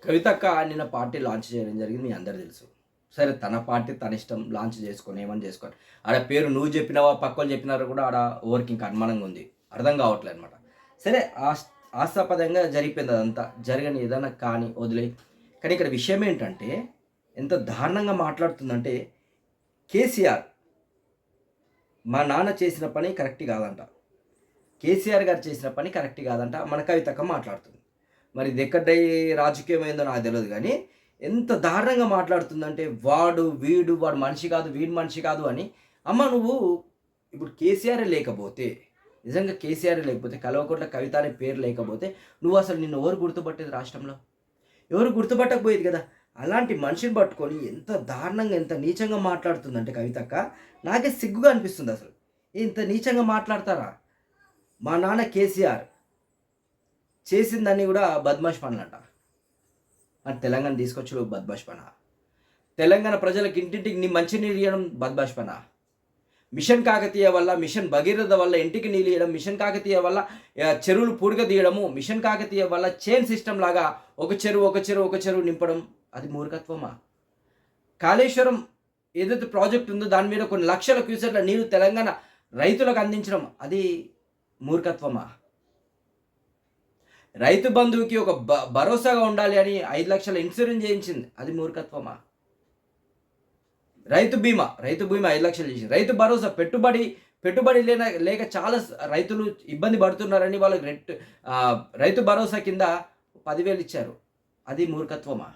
కవితక్క నిన్న party launch చేయడం జరిగింది. మీ అందరికి తెలుసు. సరే తన పార్టీ తన ఇష్టం లాంచ్ చేసుకొని ఏమన్నా చేసుకోని. ఆడ పేరు నువ్వు చెప్పినావా, పక్కోళ్ళు చెప్పినారో కూడా ఆడ ఎవరికి ఇంకా అనుమానంగా ఉంది. అర్థం కావట్లేదు అనమాట. సరే హాస్యాస్పదంగా జరిగిపోయింది అదంతా. జరగని ఏదైనా కానీ వదిలేయి. కానీ ఇక్కడ విషయం ఏంటంటే ఎంత దారుణంగా మాట్లాడుతుందంటే కేసీఆర్ మా నాన్న చేసిన పని కరెక్ట్ కాదంట. కేసీఆర్ గారు చేసిన పని కరెక్ట్ కాదంట. మన కవితక్క మాట్లాడుతుంది. మరి ఇది ఎక్కడై రాజకీయం ఏందో నాకు తెలియదు కానీ ఎంత దారుణంగా మాట్లాడుతుందంటే వాడు మనిషి కాదు, వీడు మనిషి కాదు అని. అమ్మ నువ్వు ఇప్పుడు కేసీఆర్ లేకపోతే, నిజంగా కేసీఆర్ లేకపోతే, కల్వకుంట్ల కవిత అనే పేరు లేకపోతే నువ్వు అసలు నిన్ను ఎవరు గుర్తుపట్టేది రాష్ట్రంలో? ఎవరు గుర్తుపట్టకపోయేది కదా. అలాంటి మనిషిని పట్టుకొని ఎంత దారుణంగా ఎంత నీచంగా మాట్లాడుతుందంటే కవితక్క నాకే సిగ్గుగా అనిపిస్తుంది అసలు. ఇంత నీచంగా మాట్లాడతారా? మా నాన్న కేసీఆర్ చేసిందని కూడా బద్మాష్ పనులంట. అని తెలంగాణ తీసుకొచ్చుడు బద్మాష్ పనా? తెలంగాణ ప్రజలకు ఇంటింటికి నీ మంచినీళ్ళు ఇవ్వడం బద్మాష్ పనా? మిషన్ కాకతీయ వల్ల, మిషన్ భగీరథ వల్ల ఇంటికి నీళ్ళు ఇవ్వడం, మిషన్ కాకతీయ వల్ల చెరువులు పూడిక తీయడము, మిషన్ కాకతీయ వల్ల చైన్ సిస్టమ్ లాగా ఒక చెరువు నింపడం అది మూర్ఖత్వమా? కాళేశ్వరం ఏదైతే ప్రాజెక్ట్ ఉందో దాని మీద కొన్ని లక్షల క్యూసెట్ల నీరు తెలంగాణ రైతులకు అందించడం అది మూర్ఖత్వమా? రైతు బంధువుకి ఒక భరోసాగా ఉండాలి అని 5 లక్షల ఇన్సూరెన్స్ చేయించింది అది మూర్ఖత్వమా? రైతు బీమా 5 లక్షలు చేసింది. రైతు భరోసా పెట్టుబడి లేక చాలా రైతులు ఇబ్బంది పడుతున్నారని వాళ్ళకి రైతు భరోసా కింద 10,000 ఇచ్చారు అది మూర్ఖత్వమా?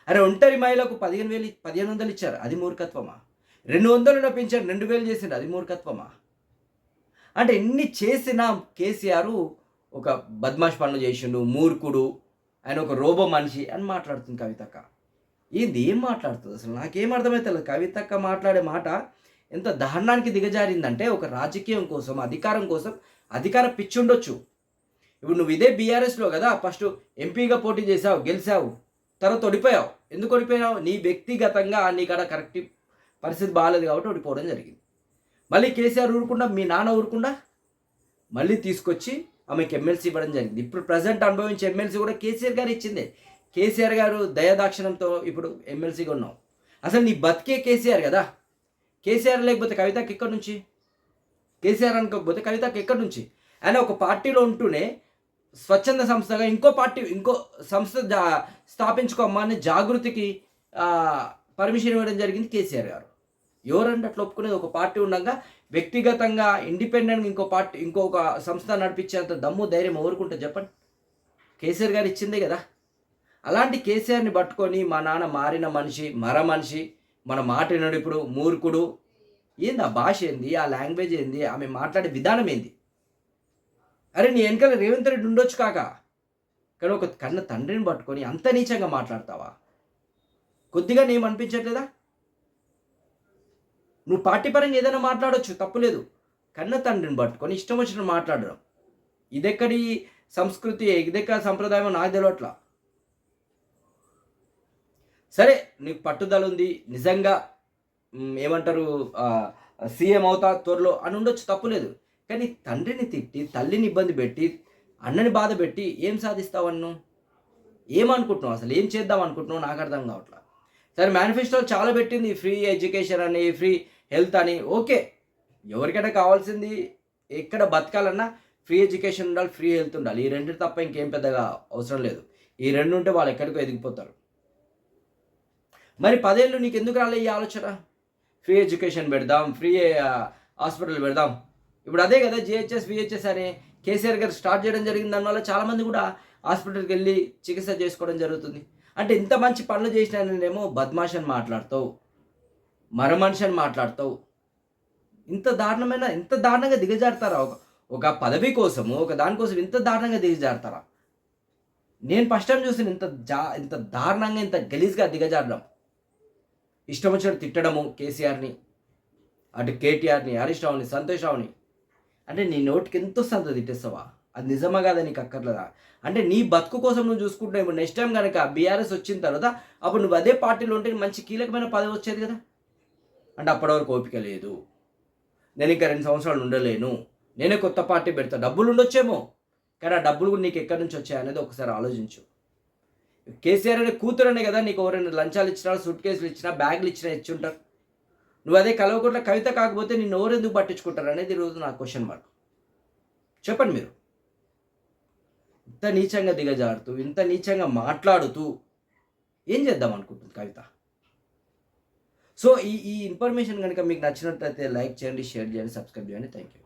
అరే ఒంటరి మహిళకు 15,000 ఇచ్చారు అది మూర్ఖత్వమా? 200 పెంచారు 2,000 చేసిండు అది మూర్ఖత్వమా? అంటే ఎన్ని చేసినా కేసీఆర్ ఒక బద్మాష్ పనులు చేసిండు, మూర్ఖుడు, ఆయన ఒక రోబో మనిషి అని మాట్లాడుతుంది కవితక్క. ఇది ఏం మాట్లాడుతుంది అసలు? నాకేం అర్థమవుతలేదు. కవితక్క మాట్లాడే మాట ఎంత దారుణానికి దిగజారిందంటే ఒక రాజకీయం కోసం, అధికారం కోసం, అధికార పిచ్చి ఉండొచ్చు. ఇప్పుడు నువ్వు ఇదే బీఆర్ఎస్లో కదా ఫస్ట్ ఎంపీగా పోటీ చేసావు, గెలిచావు, తర్వాత ఓడిపోయావు. ఎందుకు ఓడిపోయావు? నీ వ్యక్తిగతంగా నీకాడ కరెక్ట్ పరిస్థితి బాగాలేదు కాబట్టి ఓడిపోవడం జరిగింది. మళ్ళీ కేసీఆర్ ఊరుకుండా, మీ నాన్న ఊరుకుండా మళ్ళీ తీసుకొచ్చి ఆమెకి ఎమ్మెల్సీ ఇవ్వడం జరిగింది. ఇప్పుడు ప్రజెంట్ అనుభవించే ఎమ్మెల్సీ కూడా కేసీఆర్ గారు ఇచ్చిందే. కేసీఆర్ గారు దయాదాక్షిణంతో ఇప్పుడు ఎమ్మెల్సీగా ఉన్నావు. అసలు నీ బతికే కేసీఆర్ కదా. కేసీఆర్ లేకపోతే కవితకి ఎక్కడి నుంచి? కేసీఆర్ అనుకోకపోతే కవితకి ఎక్కడి నుంచి? ఆయన ఒక పార్టీలో ఉంటూనే స్వచ్ఛంద సంస్థగా ఇంకో సంస్థ స్థాపించుకోమ్మా అని జాగృతికి పర్మిషన్ ఇవ్వడం జరిగింది కేసీఆర్ గారు. ఎవరంటే అట్లా ఒప్పుకునేది? ఒక పార్టీ ఉండగా వ్యక్తిగతంగా ఇండిపెండెంట్గా ఇంకొక సంస్థ నడిపించేంత దమ్ము ధైర్యం ఎవరుకుంటే చెప్పండి? కేసీఆర్ గారు ఇచ్చిందే కదా. అలాంటి కేసీఆర్ని పట్టుకొని మా నాన్న మారిన మనిషి, మనిషి, మన మాట వినడు, ఇప్పుడు మూర్ఖుడు, ఏంది ఆ భాష ఏంది, ఆ లాంగ్వేజ్ ఏంది, ఆమె మాట్లాడే విధానం ఏంది? అరే నీ వెనకాల రేవంత్ రెడ్డి ఉండొచ్చు కాక, కానీ ఒక కన్న తండ్రిని పట్టుకొని అంత నీచంగా మాట్లాడతావా? కొద్దిగా నేమనిపించట్లేదా? నువ్వు పార్టీ పరంగా ఏదైనా మాట్లాడవచ్చు, తప్పులేదు. కన్న తండ్రిని పట్టుకొని ఇష్టం వచ్చిన మాట్లాడడం ఇదెక్కడి సంస్కృతి, ఇదెక్కడ సంప్రదాయం నాకు తెలియట్లా. సరే నీకు పట్టుదల ఉంది, నిజంగా ఏమంటారు సీఎం అవుతా త్వరలో అని ఉండొచ్చు, తప్పులేదు. కానీ తండ్రిని తిట్టి, తల్లిని ఇబ్బంది పెట్టి, అన్నని బాధ పెట్టి ఏం సాధిస్తావన్ను? ఏమనుకుంటున్నావు అసలు? ఏం చేద్దాం అనుకుంటున్నావు? నాకు అర్థం కావట్లా. సరే మేనిఫెస్టోలో చాలా పెట్టింది, ఫ్రీ ఎడ్యుకేషన్ అని, ఫ్రీ హెల్త్ అని. ఓకే, ఎవరికైనా కావాల్సింది ఎక్కడ బతకాలన్నా ఫ్రీ ఎడ్యుకేషన్ ఉండాలి, ఫ్రీ హెల్త్ ఉండాలి. ఈ రెండు తప్ప ఇంకేం పెద్దగా అవసరం లేదు. ఈ రెండు ఉంటే వాళ్ళు ఎక్కడికో ఎదిగిపోతారు. మరి 10 ఏళ్ళు నీకు ఎందుకు రాలే ఈ ఆలోచన? ఫ్రీ ఎడ్యుకేషన్ పెడదాం, ఫ్రీ హాస్పిటల్ పెడదాం. ఇప్పుడు అదే కదా జిహెచ్ఎస్, విహెచ్ఎస్ అని కేసీఆర్ గారు స్టార్ట్ చేయడం జరిగింది. దానివల్ల చాలామంది కూడా హాస్పిటల్కి వెళ్ళి చికిత్స చేసుకోవడం జరుగుతుంది. అంటే ఇంత మంచి పనులు చేసినా నేనేమో బద్మాష్ అని మాట్లాడతావు, మనిషి అని మాట్లాడతావు. ఇంత దారుణంగా దిగజారుతారా? ఒక పదవి కోసము, ఒక దానికోసం ఇంత దారుణంగా దిగజారుతారా? నేను ఫస్ట్ టైం చూసిన ఇంత దారుణంగా, ఇంత గలీజ్గా దిగజారడం. ఇష్టం వచ్చినట్టు తిట్టడము కేసీఆర్ని, అటు కేటీఆర్ని, హరీష్ రావుని, సంతోష్ రావుని. అంటే నీ నోటికి ఎంతో సంత తిట్టేస్తావా? అది నిజమా కాదా? నీకు అక్కర్లేదా? అంటే నీ బతుకు కోసం నువ్వు చూసుకుంటున్నావు. ఇప్పుడు నెక్స్ట్ టైం కనుక బీఆర్ఎస్ వచ్చిన తర్వాత అప్పుడు నువ్వు అదే పార్టీలో ఉంటే మంచి కీలకమైన పదవి వచ్చేది కదా. అంటే అప్పటి వరకు ఓపిక లేదు, నేను ఇంకా 2 సంవత్సరాలు ఉండలేను, నేనే కొత్త పార్టీ పెడతా. డబ్బులు ఉండొచ్చేమో, కానీ ఆ డబ్బులు కూడా నీకు ఎక్కడి నుంచి వచ్చాయనేది ఒకసారి ఆలోచించు. కేసీఆర్ అనే కూతురనే కదా నీకు ఎవరైనా లంచాలు ఇచ్చినా, సూట్ కేసులు ఇచ్చినా, బ్యాగులు ఇచ్చినా ఇచ్చుంటారు. నువ్వు అదే కల్వకుంట్ల కవిత కాకపోతే నిన్ను ఎవరెందుకు పట్టించుకుంటారు అనేది ఈరోజు నా క్వశ్చన్ మార్క్. చెప్పండి మీరు. ఇంత నీచంగా దిగజారుతూ, ఇంత నీచంగా మాట్లాడుతూ ఏం చేద్దాం అనుకుంటుంది కవిత? సో ఈ ఈ ఇన్ఫర్మేషన్ కనుక మీకు నచ్చినట్లయితే లైక్ చేయండి, షేర్ చేయండి, సబ్స్క్రైబ్ చేయండి. Thank you.